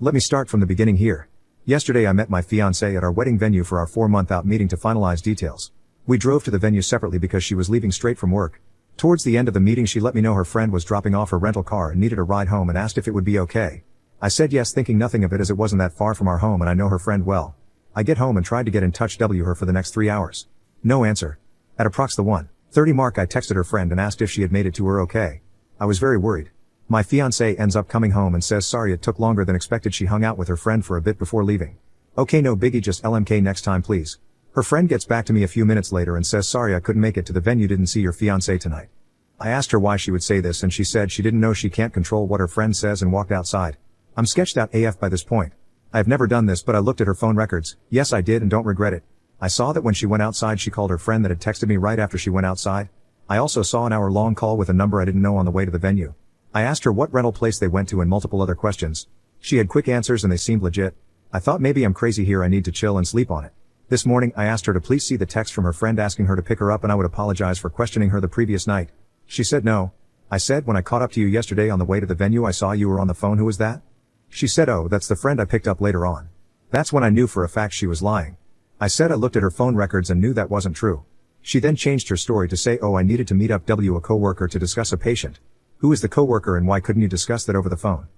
Let me start from the beginning here. Yesterday I met my fiancée at our wedding venue for our 4-month out meeting to finalize details. We drove to the venue separately because she was leaving straight from work. Towards the end of the meeting she let me know her friend was dropping off her rental car and needed a ride home and asked if it would be okay. I said yes, thinking nothing of it as it wasn't that far from our home and I know her friend well. I get home and tried to get in touch with her for the next 3 hours. No answer. At approx the 1:30 mark I texted her friend and asked if she had made it to her okay. I was very worried. My fiancée ends up coming home and says sorry it took longer than expected, she hung out with her friend for a bit before leaving. Okay, no biggie, just LMK next time please. Her friend gets back to me a few minutes later and says sorry I couldn't make it to the venue, didn't see your fiancé tonight. I asked her why she would say this and she said she didn't know, she can't control what her friend says, and walked outside. I'm sketched out AF by this point. I've never done this but I looked at her phone records. Yes, I did and don't regret it. I saw that when she went outside she called her friend that had texted me right after she went outside. I also saw an hour-long call with a number I didn't know on the way to the venue. I asked her what rental place they went to and multiple other questions. She had quick answers and they seemed legit. I thought maybe I'm crazy here, I need to chill and sleep on it. This morning I asked her to please see the text from her friend asking her to pick her up and I would apologize for questioning her the previous night. She said no. I said when I caught up to you yesterday on the way to the venue I saw you were on the phone, who was that? She said oh, that's the friend I picked up later on. That's when I knew for a fact she was lying. I said I looked at her phone records and knew that wasn't true. She then changed her story to say oh, I needed to meet up with a coworker to discuss a patient. Who is the coworker and why couldn't you discuss that over the phone?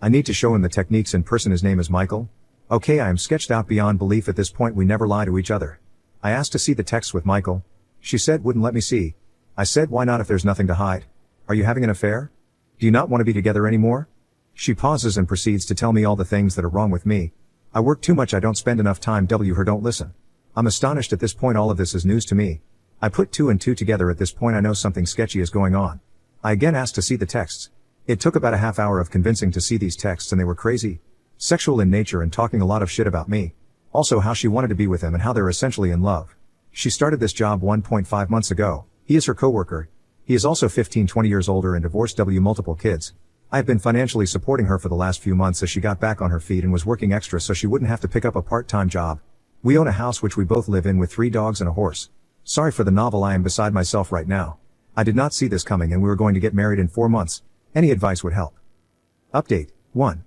I need to show him the techniques in person, his name is Michael. Okay, I am sketched out beyond belief at this point, we never lie to each other. I asked to see the text with Michael. She said wouldn't let me see. I said why not if there's nothing to hide? Are you having an affair? Do you not want to be together anymore? She pauses and proceeds to tell me all the things that are wrong with me. I work too much, I don't spend enough time with her, don't listen. I'm astonished at this point, all of this is news to me. I put 2 and 2 together at this point, I know something sketchy is going on. I again asked to see the texts. It took about a half hour of convincing to see these texts and they were crazy. Sexual in nature and talking a lot of shit about me. Also how she wanted to be with him and how they're essentially in love. She started this job 1.5 months ago. He is her coworker. He is also 15-20 years older and divorced multiple kids. I have been financially supporting her for the last few months as she got back on her feet and was working extra so she wouldn't have to pick up a part-time job. We own a house which we both live in with 3 dogs and a horse. Sorry for the novel, I am beside myself right now. I did not see this coming and we were going to get married in 4 months. Any advice would help. Update 1.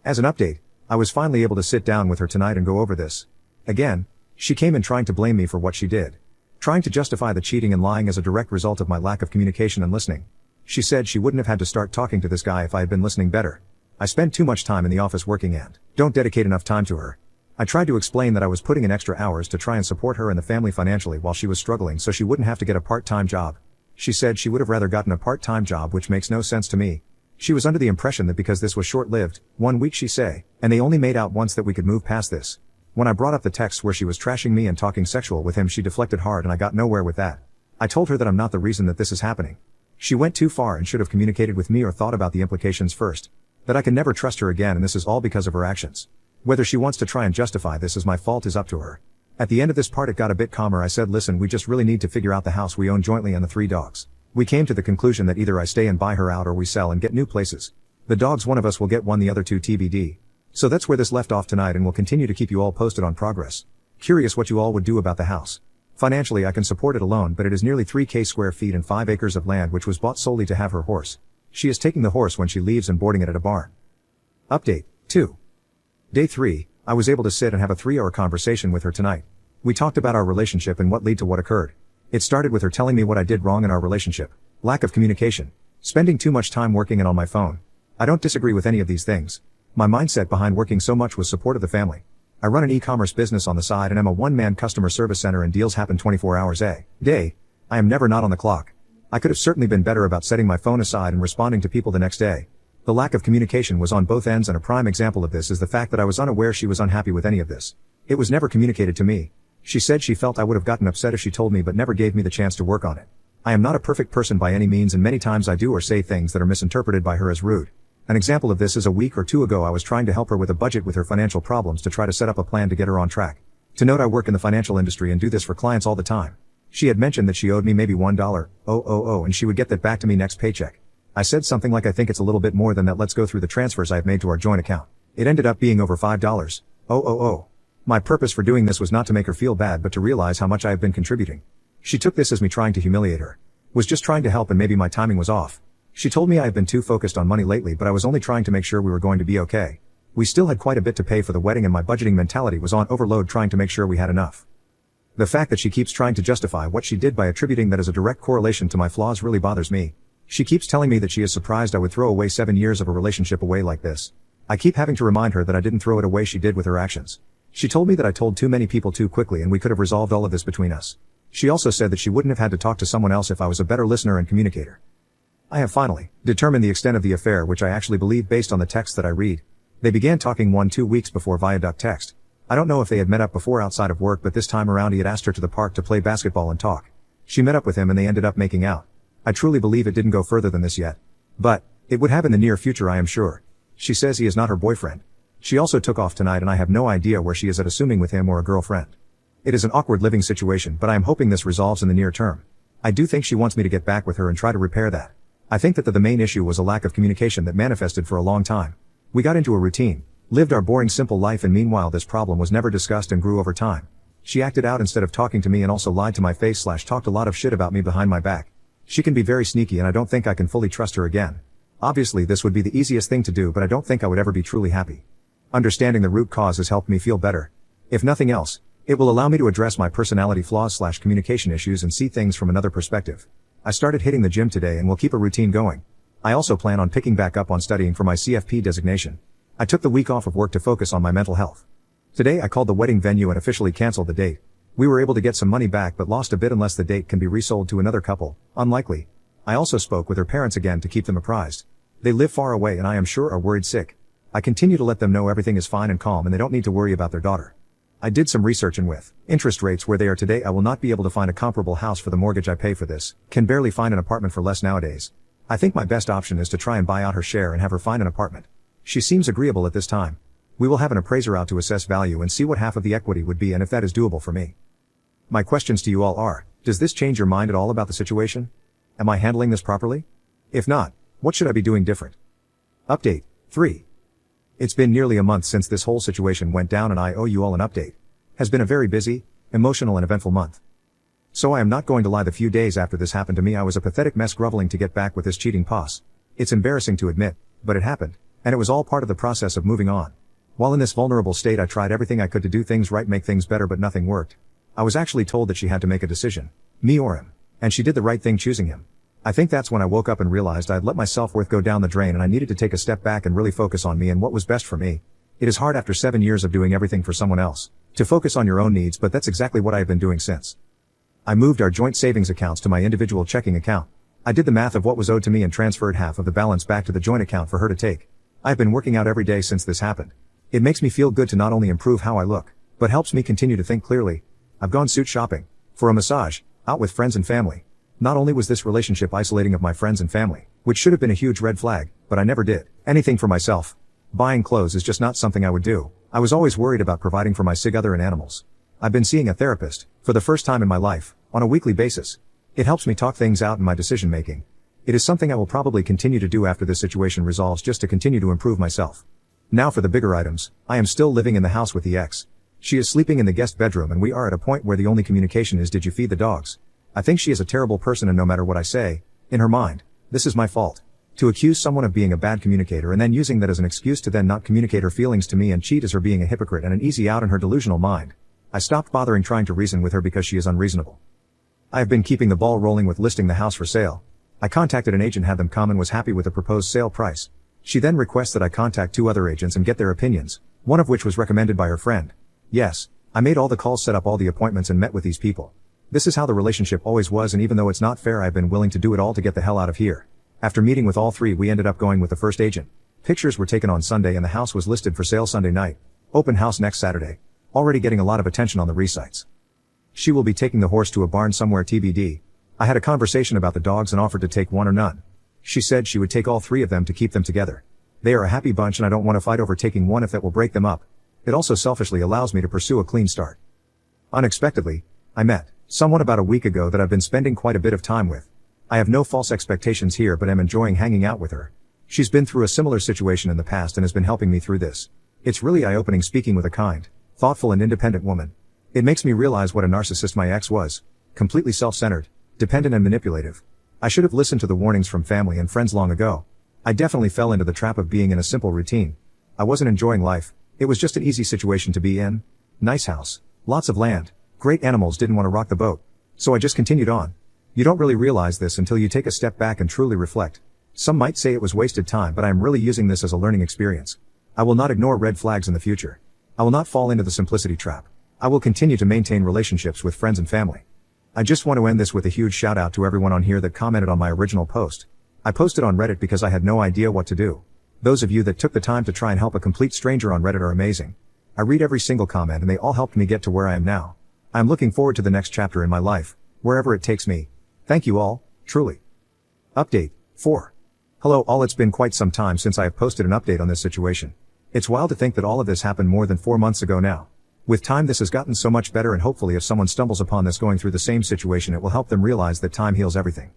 As an update, I was finally able to sit down with her tonight and go over this. Again, she came in trying to blame me for what she did. Trying to justify the cheating and lying as a direct result of my lack of communication and listening. She said she wouldn't have had to start talking to this guy if I had been listening better. I spend too much time in the office working and don't dedicate enough time to her. I tried to explain that I was putting in extra hours to try and support her and the family financially while she was struggling so she wouldn't have to get a part-time job. She said she would have rather gotten a part-time job, which makes no sense to me. She was under the impression that because this was short-lived, 1 week she say, and they only made out once, that we could move past this. When I brought up the texts where she was trashing me and talking sexual with him, she deflected hard and I got nowhere with that. I told her that I'm not the reason that this is happening. She went too far and should have communicated with me or thought about the implications first. That I can never trust her again and this is all because of her actions. Whether she wants to try and justify this as my fault is up to her. At the end of this part it got a bit calmer. I said listen, we just really need to figure out the house we own jointly and the 3 dogs. We came to the conclusion that either I stay and buy her out or we sell and get new places. The dogs, one of us will get one, the other 2 TBD. So that's where this left off tonight and we'll continue to keep you all posted on progress. Curious what you all would do about the house. Financially I can support it alone, but it is nearly 3,000 square feet and 5 acres of land which was bought solely to have her horse. She is taking the horse when she leaves and boarding it at a barn. Update 2. Day 3, I was able to sit and have a 3-hour conversation with her tonight. We talked about our relationship and what led to what occurred. It started with her telling me what I did wrong in our relationship. Lack of communication. Spending too much time working and on my phone. I don't disagree with any of these things. My mindset behind working so much was support of the family. I run an e-commerce business on the side and am a one-man customer service center and deals happen 24 hours a day. I am never not on the clock. I could have certainly been better about setting my phone aside and responding to people the next day. The lack of communication was on both ends, and a prime example of this is the fact that I was unaware she was unhappy with any of this. It was never communicated to me. She said she felt I would have gotten upset if she told me but never gave me the chance to work on it. I am not a perfect person by any means and many times I do or say things that are misinterpreted by her as rude. An example of this is a week or 2 ago I was trying to help her with a budget with her financial problems to try to set up a plan to get her on track. To note, I work in the financial industry and do this for clients all the time. She had mentioned that she owed me maybe $1,000 and she would get that back to me next paycheck. I said something like, I think it's a little bit more than that, let's go through the transfers I have made to our joint account. It ended up being over $5,000. My purpose for doing this was not to make her feel bad but to realize how much I have been contributing. She took this as me trying to humiliate her. Was just trying to help and maybe my timing was off. She told me I have been too focused on money lately but I was only trying to make sure we were going to be okay. We still had quite a bit to pay for the wedding and my budgeting mentality was on overload trying to make sure we had enough. The fact that she keeps trying to justify what she did by attributing that as a direct correlation to my flaws really bothers me. She keeps telling me that she is surprised I would throw away 7 years of a relationship away like this. I keep having to remind her that I didn't throw it away, she did with her actions. She told me that I told too many people too quickly and we could have resolved all of this between us. She also said that she wouldn't have had to talk to someone else if I was a better listener and communicator. I have finally determined the extent of the affair, which I actually believe based on the text that I read. They began talking 1-2 weeks before via duct text. I don't know if they had met up before outside of work, but this time around he had asked her to the park to play basketball and talk. She met up with him and they ended up making out. I truly believe it didn't go further than this yet. But it would have in the near future, I am sure. She says he is not her boyfriend. She also took off tonight and I have no idea where she is at, assuming with him or a girlfriend. It is an awkward living situation, but I am hoping this resolves in the near term. I do think she wants me to get back with her and try to repair that. I think that the main issue was a lack of communication that manifested for a long time. We got into a routine, lived our boring simple life, and meanwhile this problem was never discussed and grew over time. She acted out instead of talking to me and also lied to my face / talked a lot of shit about me behind my back. She can be very sneaky and I don't think I can fully trust her again. Obviously this would be the easiest thing to do, but I don't think I would ever be truly happy. Understanding the root cause has helped me feel better. If nothing else, it will allow me to address my personality flaws / communication issues and see things from another perspective. I started hitting the gym today and will keep a routine going. I also plan on picking back up on studying for my CFP designation. I took the week off of work to focus on my mental health. Today I called the wedding venue and officially canceled the date. We were able to get some money back but lost a bit unless the date can be resold to another couple. Unlikely. I also spoke with her parents again to keep them apprised. They live far away and I am sure are worried sick. I continue to let them know everything is fine and calm and they don't need to worry about their daughter. I did some research and with interest rates where they are today I will not be able to find a comparable house for the mortgage I pay for this. Can barely find an apartment for less nowadays. I think my best option is to try and buy out her share and have her find an apartment. She seems agreeable at this time. We will have an appraiser out to assess value and see what half of the equity would be and if that is doable for me. My questions to you all are, does this change your mind at all about the situation? Am I handling this properly? If not, what should I be doing different? Update 3. It's been nearly a month since this whole situation went down and I owe you all an update. Has been a very busy, emotional and eventful month. So I am not going to lie, the few days after this happened to me I was a pathetic mess groveling to get back with this cheating posse. It's embarrassing to admit, but it happened, and it was all part of the process of moving on. While in this vulnerable state I tried everything I could to do things right, make things better, but nothing worked. I was actually told that she had to make a decision, me or him, and she did the right thing choosing him. I think that's when I woke up and realized I'd let my self-worth go down the drain and I needed to take a step back and really focus on me and what was best for me. It is hard after 7 years of doing everything for someone else, to focus on your own needs, but that's exactly what I have been doing since. I moved our joint savings accounts to my individual checking account. I did the math of what was owed to me and transferred half of the balance back to the joint account for her to take. I have been working out every day since this happened. It makes me feel good to not only improve how I look, but helps me continue to think clearly. I've gone suit shopping, for a massage, out with friends and family. Not only was this relationship isolating of my friends and family, which should have been a huge red flag, but I never did anything for myself. Buying clothes is just not something I would do. I was always worried about providing for my sig other and animals. I've been seeing a therapist, for the first time in my life, on a weekly basis. It helps me talk things out in my decision making. It is something I will probably continue to do after this situation resolves, just to continue to improve myself. Now for the bigger items, I am still living in the house with the ex. She is sleeping in the guest bedroom and we are at a point where the only communication is, did you feed the dogs? I think she is a terrible person and no matter what I say, in her mind, this is my fault. To accuse someone of being a bad communicator and then using that as an excuse to then not communicate her feelings to me and cheat is her being a hypocrite and an easy out in her delusional mind. I stopped bothering trying to reason with her because she is unreasonable. I have been keeping the ball rolling with listing the house for sale. I contacted an agent, had them come, and was happy with the proposed sale price. She then requests that I contact 2 other agents and get their opinions, one of which was recommended by her friend. Yes, I made all the calls, set up all the appointments and met with these people. This is how the relationship always was, and even though it's not fair, I've been willing to do it all to get the hell out of here. After meeting with all 3, we ended up going with the first agent. Pictures were taken on Sunday and the house was listed for sale Sunday night. Open house next Saturday. Already getting a lot of attention on the resites. She will be taking the horse to a barn somewhere TBD. I had a conversation about the dogs and offered to take 1 or none. She said she would take all 3 of them to keep them together. They are a happy bunch and I don't want to fight over taking 1 if that will break them up. It also selfishly allows me to pursue a clean start. Unexpectedly, I met someone about a week ago that I've been spending quite a bit of time with. I have no false expectations here, but am enjoying hanging out with her. She's been through a similar situation in the past and has been helping me through this. It's really eye-opening speaking with a kind, thoughtful and independent woman. It makes me realize what a narcissist my ex was. Completely self-centered, dependent and manipulative. I should have listened to the warnings from family and friends long ago. I definitely fell into the trap of being in a simple routine. I wasn't enjoying life. It was just an easy situation to be in. Nice house. Lots of land. Great animals, didn't want to rock the boat. So I just continued on. You don't really realize this until you take a step back and truly reflect. Some might say it was wasted time, but I am really using this as a learning experience. I will not ignore red flags in the future. I will not fall into the simplicity trap. I will continue to maintain relationships with friends and family. I just want to end this with a huge shout out to everyone on here that commented on my original post. I posted on Reddit because I had no idea what to do. Those of you that took the time to try and help a complete stranger on Reddit are amazing. I read every single comment and they all helped me get to where I am now. I am looking forward to the next chapter in my life, wherever it takes me. Thank you all, truly. Update 4. Hello all, it's been quite some time since I have posted an update on this situation. It's wild to think that all of this happened more than 4 months ago now. With time this has gotten so much better, and hopefully if someone stumbles upon this going through the same situation, it will help them realize that time heals everything.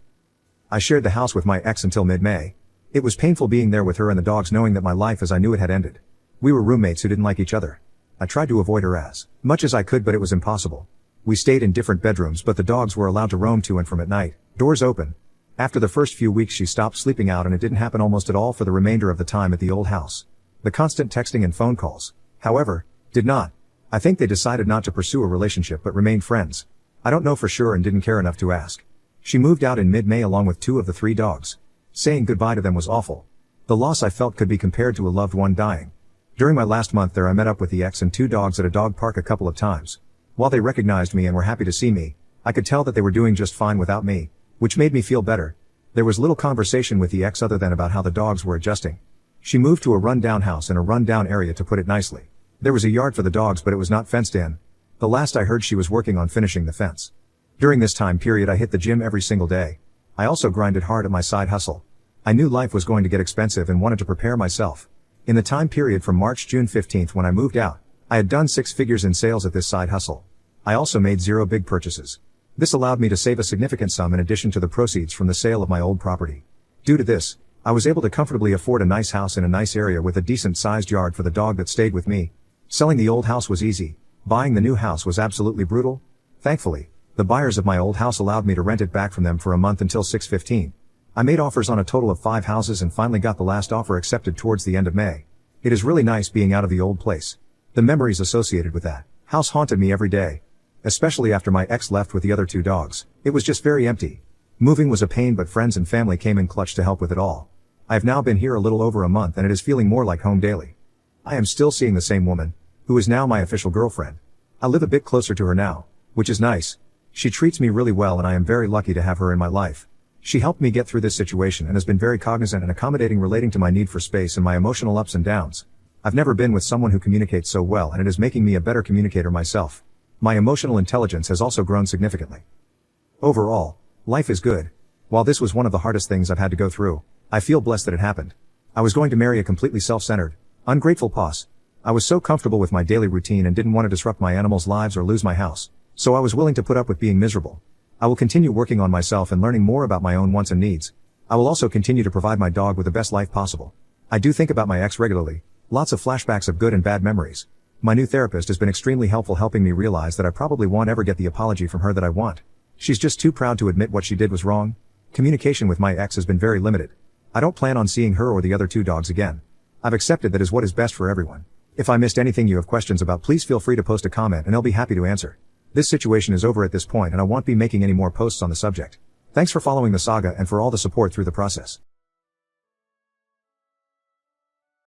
I shared the house with my ex until mid-May. It was painful being there with her and the dogs, knowing that my life as I knew it had ended. We were roommates who didn't like each other. I tried to avoid her as much as I could, but it was impossible. We stayed in different bedrooms, but the dogs were allowed to roam to and from at night, doors open. After the first few weeks she stopped sleeping out, and it didn't happen almost at all for the remainder of the time at the old house. The constant texting and phone calls, however, did not. I think they decided not to pursue a relationship but remained friends. I don't know for sure and didn't care enough to ask. She moved out in mid-May along with 2 of the 3 dogs. Saying goodbye to them was awful. The loss I felt could be compared to a loved one dying. During my last month there I met up with the ex and 2 dogs at a dog park a couple of times. While they recognized me and were happy to see me, I could tell that they were doing just fine without me, which made me feel better. There was little conversation with the ex other than about how the dogs were adjusting. She moved to a run-down house in a run-down area, to put it nicely. There was a yard for the dogs, but it was not fenced in. The last I heard she was working on finishing the fence. During this time period I hit the gym every single day. I also grinded hard at my side hustle. I knew life was going to get expensive and wanted to prepare myself. In the time period from March-June 15th when I moved out, I had done 6 figures in sales at this side hustle. I also made 0 big purchases. This allowed me to save a significant sum in addition to the proceeds from the sale of my old property. Due to this, I was able to comfortably afford a nice house in a nice area with a decent sized yard for the dog that stayed with me. Selling the old house was easy. Buying the new house was absolutely brutal. Thankfully, the buyers of my old house allowed me to rent it back from them for a month until 6/15. I made offers on a total of 5 houses and finally got the last offer accepted towards the end of May. It is really nice being out of the old place. The memories associated with that house haunted me every day. Especially after my ex left with the other 2 dogs. It was just very empty. Moving was a pain, but friends and family came in clutch to help with it all. I have now been here a little over a month and it is feeling more like home daily. I am still seeing the same woman, who is now my official girlfriend. I live a bit closer to her now, which is nice. She treats me really well and I am very lucky to have her in my life. She helped me get through this situation and has been very cognizant and accommodating relating to my need for space and my emotional ups and downs. I've never been with someone who communicates so well, and it is making me a better communicator myself. My emotional intelligence has also grown significantly. Overall, life is good. While this was one of the hardest things I've had to go through, I feel blessed that it happened. I was going to marry a completely self-centered, ungrateful boss. I was so comfortable with my daily routine and didn't want to disrupt my animals' lives or lose my house, so I was willing to put up with being miserable. I will continue working on myself and learning more about my own wants and needs. I will also continue to provide my dog with the best life possible. I do think about my ex regularly. Lots of flashbacks of good and bad memories. My new therapist has been extremely helpful, helping me realize that I probably won't ever get the apology from her that I want. She's just too proud to admit what she did was wrong. Communication with my ex has been very limited. I don't plan on seeing her or the other 2 dogs again. I've accepted that is what is best for everyone. If I missed anything you have questions about, please feel free to post a comment and I'll be happy to answer. This situation is over at this point and I won't be making any more posts on the subject. Thanks for following the saga and for all the support through the process.